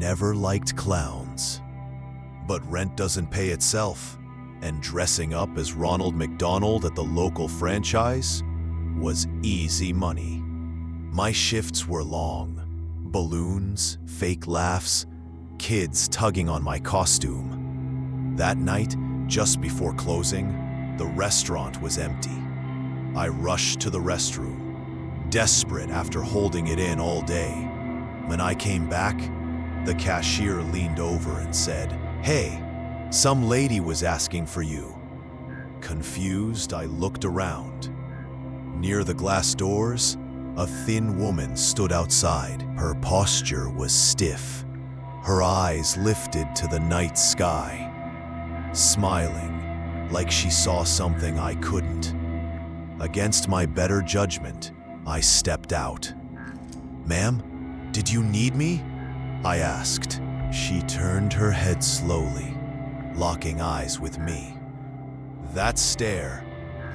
never liked clowns. But rent doesn't pay itself, and dressing up as Ronald McDonald at the local franchise was easy money. My shifts were long. Balloons, fake laughs, kids tugging on my costume. That night, just before closing, the restaurant was empty. I rushed to the restroom, desperate after holding it in all day. When I came back, the cashier leaned over and said, "Hey, some lady was asking for you." Confused, I looked around. Near the glass doors, a thin woman stood outside. Her posture was stiff, her eyes lifted to the night sky, smiling like she saw something I couldn't. Against my better judgment, I stepped out. "Ma'am, did you need me?" I asked. She turned her head slowly, locking eyes with me. That stare,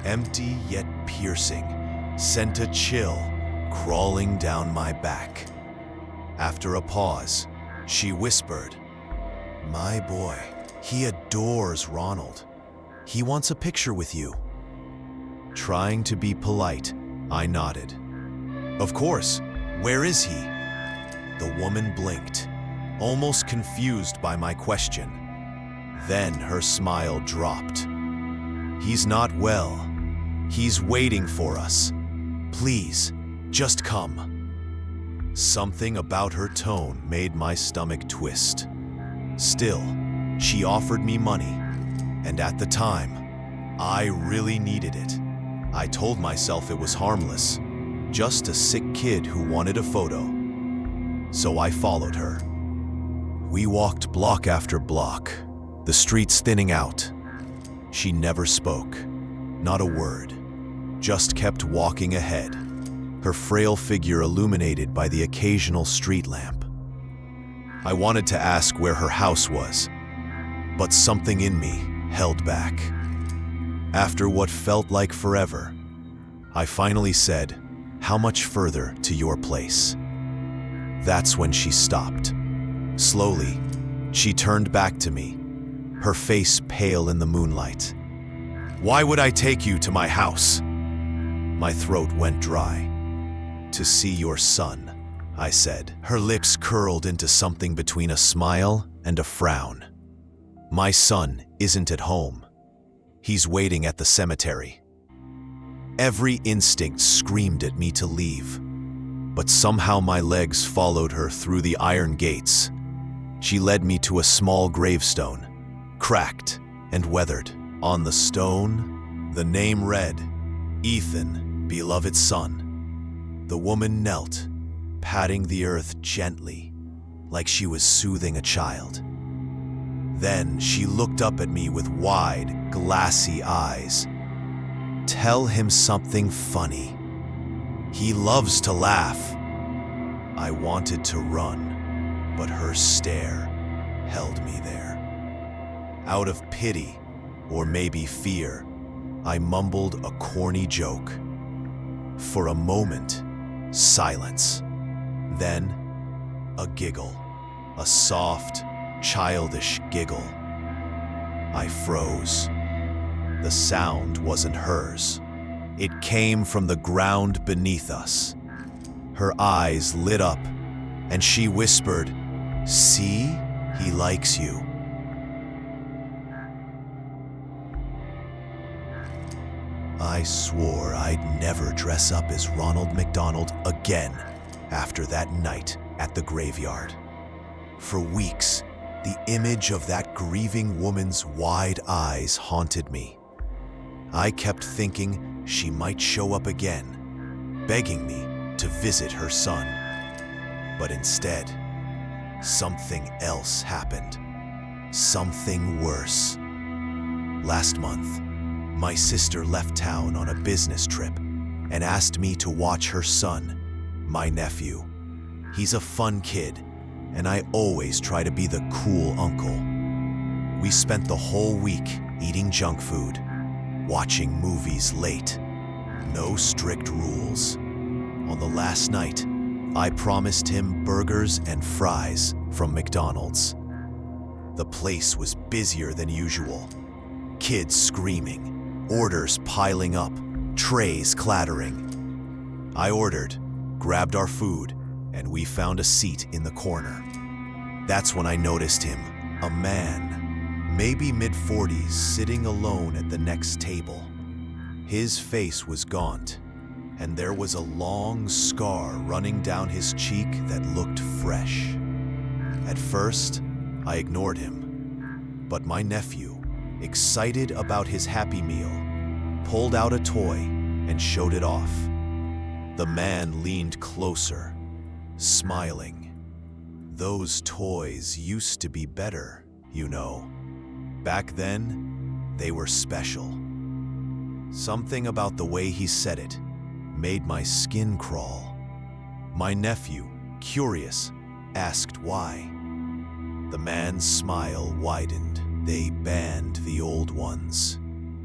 empty yet piercing, sent a chill crawling down my back. After a pause, she whispered, "My boy, he adores Ronald. He wants a picture with you." Trying to be polite, I nodded. "Of course, where is he?" The woman blinked, almost confused by my question. Then her smile dropped. "He's not well. He's waiting for us. Please, just come." Something about her tone made my stomach twist. Still, she offered me money, and at the time, I really needed it. I told myself it was harmless, just a sick kid who wanted a photo. So I followed her. We walked block after block, the streets thinning out. She never spoke, not a word, just kept walking ahead, her frail figure illuminated by the occasional street lamp. I wanted to ask where her house was, but something in me held back. After what felt like forever, I finally said, "How much further to your place?" That's when she stopped. Slowly, she turned back to me, her face pale in the moonlight. "Why would I take you to my house?" My throat went dry. "To see your son," I said. Her lips curled into something between a smile and a frown. "My son isn't at home. He's waiting at the cemetery." Every instinct screamed at me to leave, but somehow my legs followed her through the iron gates. She led me to a small gravestone, cracked and weathered. On the stone, the name read, "Ethan, beloved son." The woman knelt, patting the earth gently, like she was soothing a child. Then she looked up at me with wide, glassy eyes. "Tell him something funny. He loves to laugh." I wanted to run, but her stare held me there. Out of pity, or maybe fear, I mumbled a corny joke. For a moment, silence. Then, a giggle, a soft, childish giggle. I froze. The sound wasn't hers. It came from the ground beneath us. Her eyes lit up, and she whispered, "See, he likes you." I swore I'd never dress up as Ronald McDonald again after that night at the graveyard. For weeks, the image of that grieving woman's wide eyes haunted me. I kept thinking she might show up again, begging me to visit her son. But instead, something else happened. Something worse. Last month, my sister left town on a business trip and asked me to watch her son, my nephew. He's a fun kid, and I always try to be the cool uncle. We spent the whole week eating junk food, watching movies late. No strict rules. On the last night, I promised him burgers and fries from McDonald's. The place was busier than usual. Kids screaming, orders piling up, trays clattering. I ordered, grabbed our food, and we found a seat in the corner. That's when I noticed him, a man, maybe mid-40s, sitting alone at the next table. His face was gaunt, and there was a long scar running down his cheek that looked fresh. At first, I ignored him, but my nephew, excited about his Happy Meal, pulled out a toy and showed it off. The man leaned closer, smiling. Those toys used to be better, you know. Back then, they were special. Something about the way he said it made my skin crawl. My nephew, curious, asked why. The man's smile widened. They banned the old ones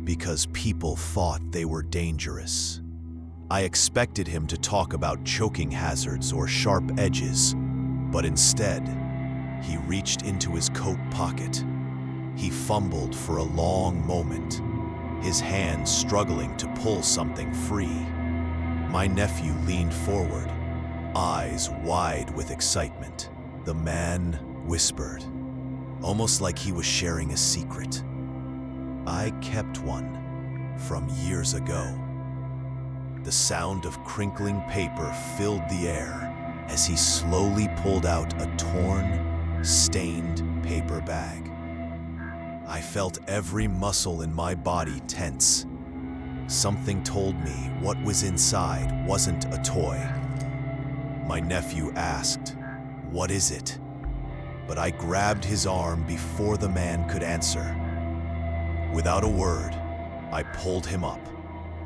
because people thought they were dangerous. I expected him to talk about choking hazards or sharp edges, but instead, he reached into his coat pocket. He fumbled for a long moment, his hand struggling to pull something free. My nephew leaned forward, eyes wide with excitement. The man whispered, almost like he was sharing a secret. I kept one from years ago. The sound of crinkling paper filled the air as he slowly pulled out a torn, stained paper bag. I felt every muscle in my body tense. Something told me what was inside wasn't a toy. My nephew asked, "What is it?" But I grabbed his arm before the man could answer. Without a word, I pulled him up,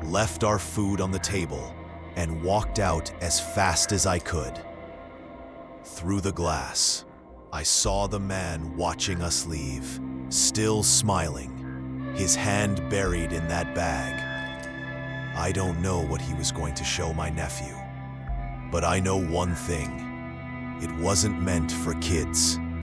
left our food on the table, and walked out as fast as I could. Through the glass, I saw the man watching us leave, still smiling, his hand buried in that bag. I don't know what he was going to show my nephew, but I know one thing. It wasn't meant for kids.